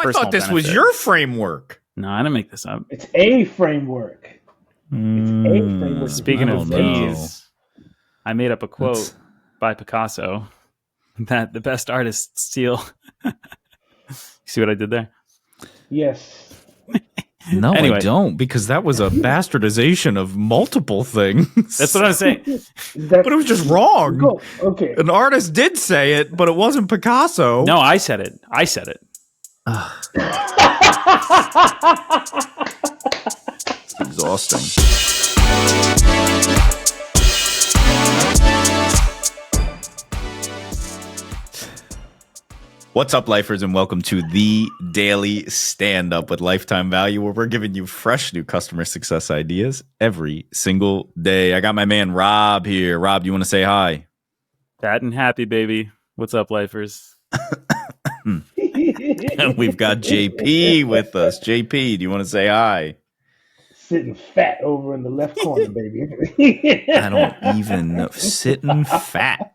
I thought this was your framework. No, I didn't make this up. It's a framework. It's a framework. Speaking of P's, I made up a quote by Picasso that the best artists steal. See what I did there? Yes. No, Anyway. I don't, because that was a bastardization of multiple things. That's what I was saying. But it was just wrong. Go. Okay. An artist did say it, but it wasn't Picasso. No, I said it. I said it. It's exhausting. What's up, lifers, and welcome to the Daily Stand-Up with Lifetime Value, where we're giving you fresh new customer success ideas every single day. I got my man Rob here. Rob, do you want to say hi? Fat and happy, baby. What's up, lifers? And we've got JP with us. JP, do you want to say hi? Sitting fat over in the left corner, baby. I don't even know. Sitting fat.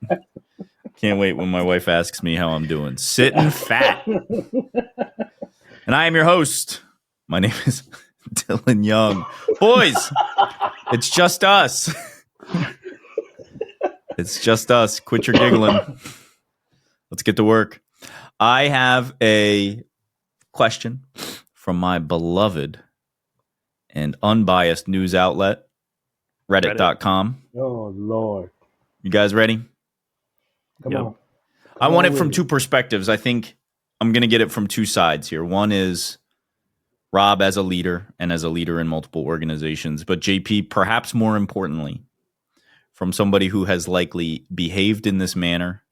Can't wait when my wife asks me how I'm doing. Sitting fat. And I am your host. My name is Dylan Young. Boys, it's just us. It's just us. Quit your giggling. Let's get to work. I have a question from my beloved and unbiased news outlet, Reddit.com. Oh, Lord. You guys ready? Come on. I want it from two perspectives. I think I'm going to get it from two sides here. One is Rob as a leader and as a leader in multiple organizations, but JP, perhaps more importantly, from somebody who has likely behaved in this manner,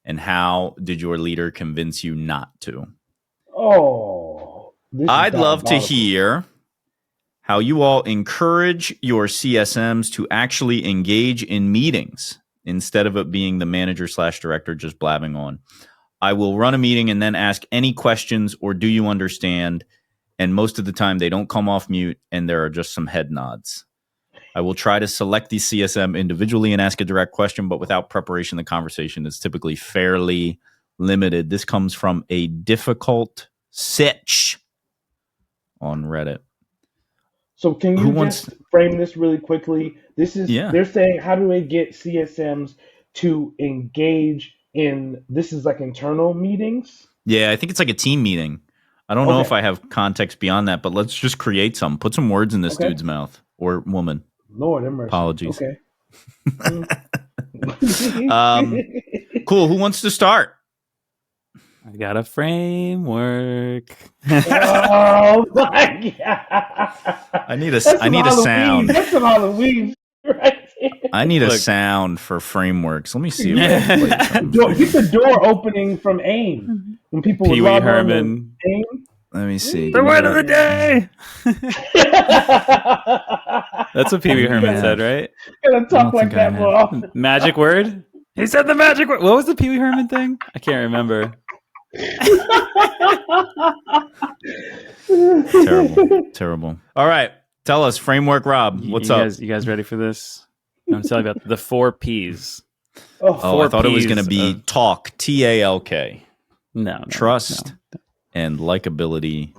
and how did your leader convince you not to? Oh. I'd love to hear how you all encourage your CSMs to actually engage in meetings instead of it being the manager / director just blabbing on. I will run a meeting and then ask any questions or do you understand? And most of the time they don't come off mute and there are just some head nods. I will try to select the CSM individually and ask a direct question, but without preparation, the conversation is typically fairly limited. This comes from a difficult sitch on Reddit. So can you just frame this really quickly? This is They're saying, how do they get CSMs to engage in, this is like internal meetings? Yeah, I think it's like a team meeting. I don't know if I have context beyond that, but let's just create some. Put some words in this dude's mouth or woman. Lord have mercy. Apologies. Okay. Cool. Who wants to start? I got a framework. Oh my God. I need a sound. That's some Halloween right there. I need a sound for frameworks. Let me see. If I can play Get the door opening from AIM. When people Pee Wee Herman. AIM. Let me see. The word of the day. That's what Pee Wee Herman said, right? Gonna talk like that more often. Magic word? He said the magic word. What was the Pee Wee Herman thing? I can't remember. Terrible. All right. Tell us, framework Rob. What's up? You guys ready for this? I'm going to tell you about the 4 Ps. I thought it was going to be talk, TALK. No. Trust and likability.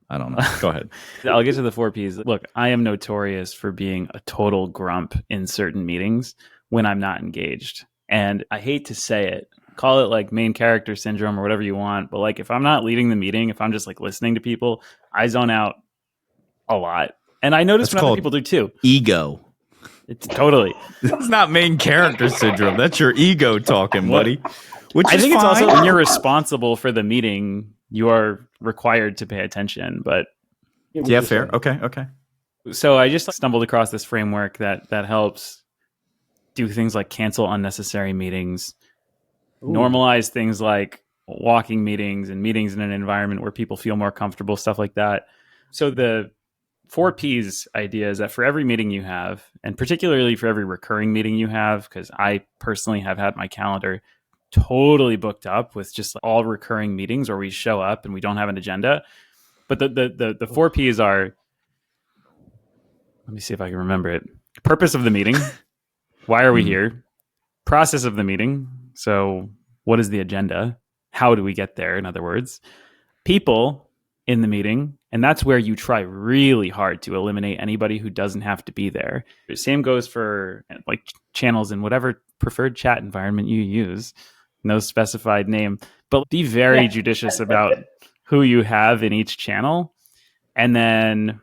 I don't know. Go ahead. I'll get to the 4 Ps. Look, I am notorious for being a total grump in certain meetings when I'm not engaged. And I hate to say it, call it like main character syndrome or whatever you want. But like, if I'm not leading the meeting, if I'm just like listening to people, I zone out a lot. And I notice when other people do too. Ego. It's totally. It's not main character syndrome. That's your ego talking, buddy. Which I think fine. it's also when you're responsible for the meeting, you are required to pay attention. But yeah, fair. Okay. So I just stumbled across this framework that helps do things like cancel unnecessary meetings, normalize things like walking meetings and meetings in an environment where people feel more comfortable, stuff like that. So the 4 Ps idea is that for every meeting you have, and particularly for every recurring meeting you have, because I personally have had my calendar totally booked up with just all recurring meetings where we show up and we don't have an agenda. But the 4 Ps are, let me see if I can remember it. Purpose of the meeting. Why are we here? Process of the meeting. So what is the agenda? How do we get there? In other words, people, in the meeting. And that's where you try really hard to eliminate anybody who doesn't have to be there. The same goes for like channels in whatever preferred chat environment you use, no specified name, but be very judicious about who you have in each channel. And then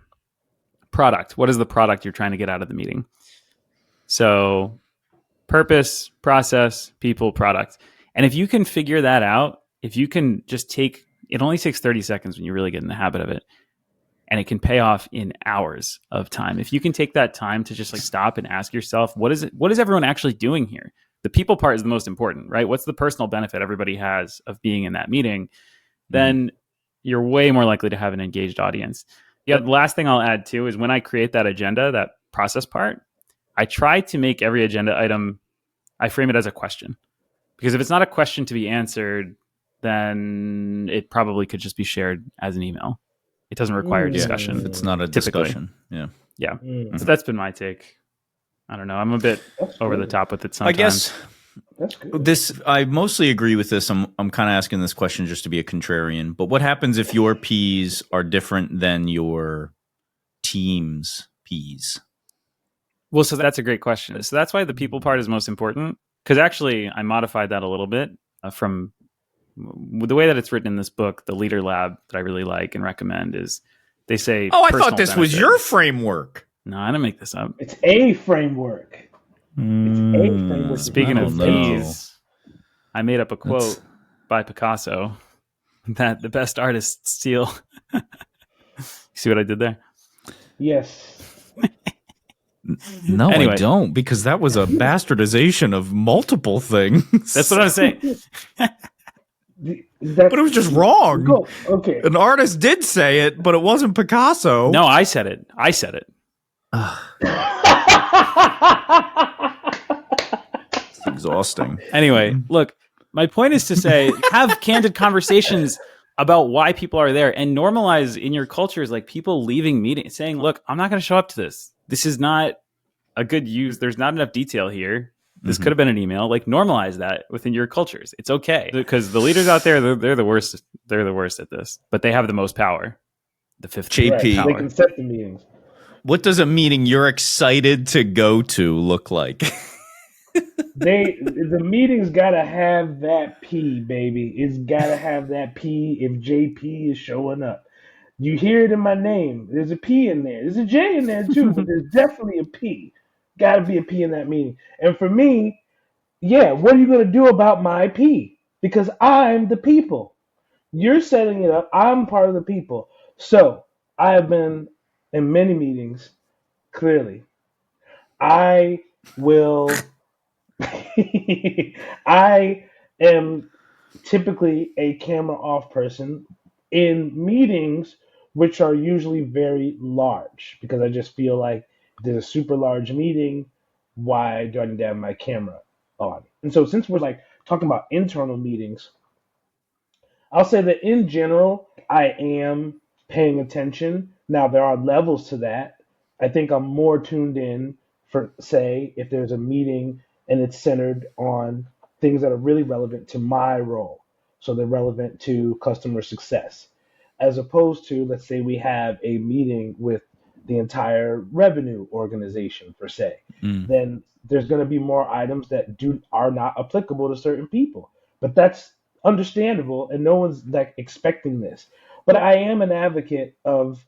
product. What is the product you're trying to get out of the meeting? So purpose, process, people, product. And if you can figure that out, if you can just take, it only takes 30 seconds when you really get in the habit of it. And it can pay off in hours of time. If you can take that time to just like stop and ask yourself, what is everyone actually doing here? The people part is the most important, right? What's the personal benefit everybody has of being in that meeting? Then you're way more likely to have an engaged audience. Yeah, the last thing I'll add too is when I create that agenda, that process part, I try to make every agenda item, I frame it as a question. Because if it's not a question to be answered, then it probably could just be shared as an email. It doesn't require discussion. If it's not a discussion. Yeah. So that's been my take. I don't know. I'm a bit over the top with it sometimes. I guess I mostly agree with this. I'm kind of asking this question just to be a contrarian. But what happens if your P's are different than your team's P's? Well, so that's a great question. So that's why the people part is most important. Because actually, I modified that a little bit from the way that it's written in this book. The Leader Lab that I really like and recommend is they say, I thought this was your framework. No, I didn't make this up. It's a framework. It's a framework. Speaking of P's, I made up a quote by Picasso that the best artists steal. You see what I did there? Yes. No, anyway. I don't, because that was a bastardization of multiple things. That's what I'm saying. But it was just wrong. Okay. An artist did say it, but it wasn't Picasso. No, I said it. It's exhausting. Anyway, look, my point is to say, have candid conversations about why people are there and normalize in your cultures, like people leaving meetings saying, look, I'm not going to show up to this. This is not a good use. There's not enough detail here. This could have been an email. Like normalize that within your cultures. It's okay because the leaders out there, they're the worst. They're the worst at this, but they have the most power. The fifth JP. Right. They can set the meetings. What does a meeting you're excited to go to look like? The meeting's gotta have that P, baby. It's gotta have that P if JP is showing up. You hear it in my name. There's a P in there. There's a J in there too, but there's definitely a P. Gotta be a P in that meeting. And for me, what are you gonna do about my P? Because I'm the people. You're setting it up. I'm part of the people. So I have been in many meetings, clearly. I will I am typically a camera off person in meetings which are usually very large because I just feel like if there's a super large meeting, why do I need to have my camera on? And so since we're like talking about internal meetings, I'll say that in general, I am paying attention. Now there are levels to that. I think I'm more tuned in for, say, if there's a meeting and it's centered on things that are really relevant to my role. So they're relevant to customer success. As opposed to, let's say we have a meeting with the entire revenue organization, per se. Then there's going to be more items that are not applicable to certain people. But that's understandable, and no one's like expecting this. But I am an advocate of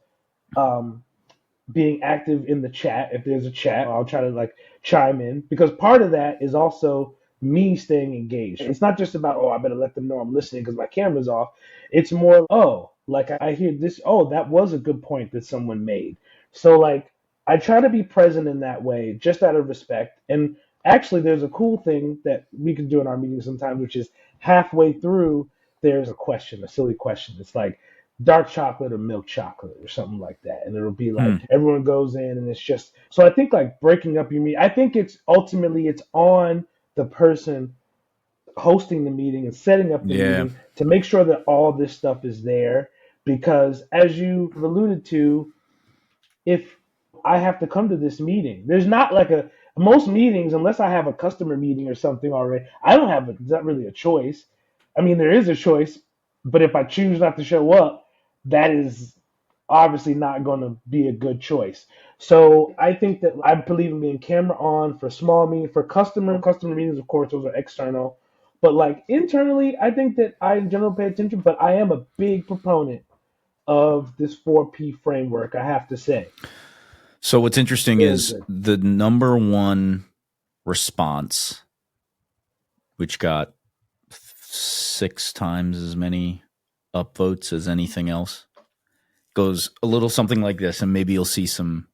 being active in the chat. If there's a chat, I'll try to like chime in because part of that is also me staying engaged. It's not just about, I better let them know I'm listening because my camera's off. It's more, like I hear this, that was a good point that someone made. So like I try to be present in that way just out of respect. And actually there's a cool thing that we can do in our meetings sometimes, which is halfway through, there's a question, a silly question. It's like, dark chocolate or milk chocolate or something like that. And it'll be like everyone goes in and it's just, so I think like breaking up your meeting, I think it's ultimately it's on the person hosting the meeting and setting up the meeting to make sure that all this stuff is there. Because as you alluded to, if I have to come to this meeting, there's not like most meetings, unless I have a customer meeting or something already, I don't have it's not really a choice. I mean, there is a choice, but if I choose not to show up, that is obviously not going to be a good choice. So I think that I believe in being camera on for small meetings, for customer meetings, of course, those are external. But like internally, I think that I in general pay attention, but I am a big proponent of this 4P framework, I have to say. So what's interesting Very is good. the number one response, which got 6 times as many upvotes as anything else, goes a little something like this, and maybe you'll see some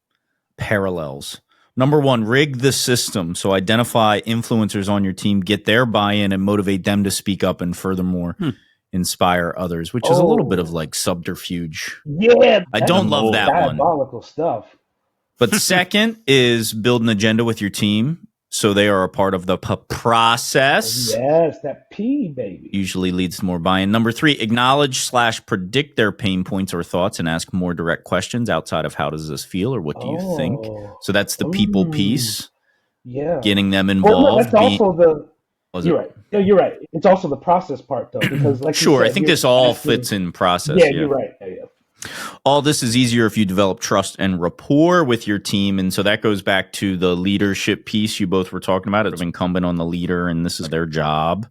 parallels. Number one, rig the system. So identify influencers on your team, get their buy-in, and motivate them to speak up, and furthermore, inspire others, which is a little bit of like subterfuge. Yeah, I that's don't love that one. diabolical stuff. But second is build an agenda with your team so they are a part of the process. Yes, that P, baby. Usually leads to more buy-in. Number 3, acknowledge/predict their pain points or thoughts and ask more direct questions outside of how does this feel or what do you think? So that's the people piece. Yeah. Getting them Well, involved. no, that's also the. You're it? right. No, you're right. It's also the process part, though, because like Sure, you said, I think you're this all asking- fits in process. Yeah, you're right. Yeah. All this is easier if you develop trust and rapport with your team. And so that goes back to the leadership piece you both were talking about. It's incumbent on the leader, and this is their job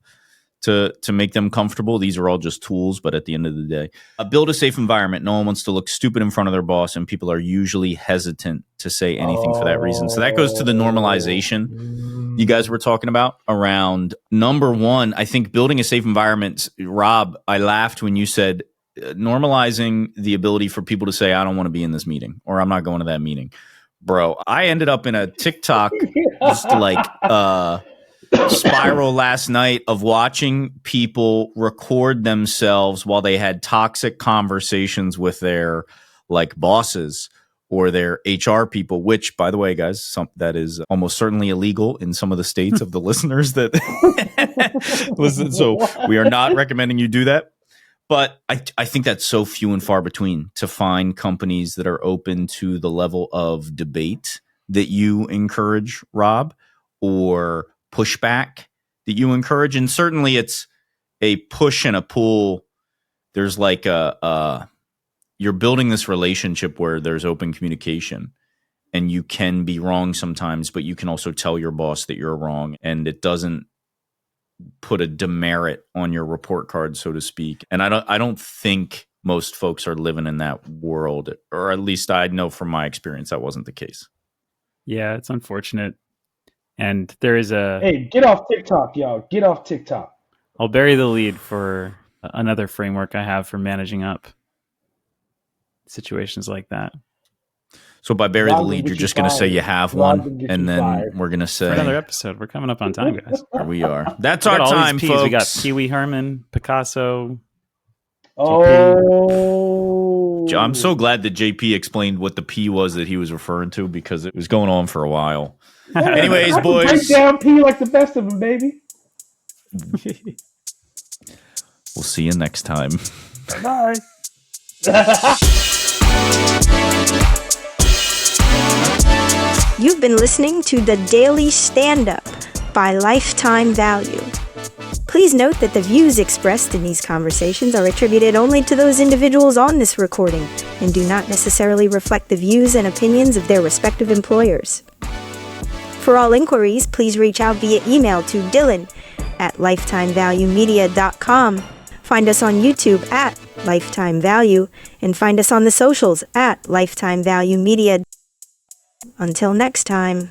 to make them comfortable. These are all just tools, but at the end of the day, build a safe environment. No one wants to look stupid in front of their boss, and people are usually hesitant to say anything for that reason. So that goes to the normalization you guys were talking about around number one. I think building a safe environment. Rob, I laughed when you said normalizing the ability for people to say, I don't want to be in this meeting, or I'm not going to that meeting. Bro, I ended up in a TikTok just like spiral last night of watching people record themselves while they had toxic conversations with their like bosses or their HR people, which, by the way, guys, that is almost certainly illegal in some of the states of the listeners that listen. So we are not recommending you do that. But I think that's so few and far between to find companies that are open to the level of debate that you encourage, Rob, or pushback that you encourage. And certainly it's a push and a pull. There's like you're building this relationship where there's open communication, and you can be wrong sometimes, but you can also tell your boss that you're wrong, and it doesn't put a demerit on your report card, so to speak. And I don't think most folks are living in that world, or at least I know from my experience that wasn't the case. Yeah, it's unfortunate. And there is Hey, get off TikTok, y'all. Get off TikTok. I'll bury the lead for another framework I have for managing up situations like that. So by bury the lead, you're just going to say you have one, and then fired. we're going to say... For another episode. We're coming up on time, guys. Here we are. That's our time, folks. We got Pee Wee Herman, Picasso. Oh. JP. I'm so glad that JP explained what the P was that he was referring to, because it was going on for a while. Anyways, I boys. break down P like the best of them, baby. We'll see you next time. Bye. You've been listening to the Daily Stand-Up by Lifetime Value. Please note that the views expressed in these conversations are attributed only to those individuals on this recording and do not necessarily reflect the views and opinions of their respective employers. For all inquiries, please reach out via email to dylan@lifetimevaluemedia.com. Find us on YouTube at Lifetime Value, and find us on the socials at Lifetime Value Media. Until next time.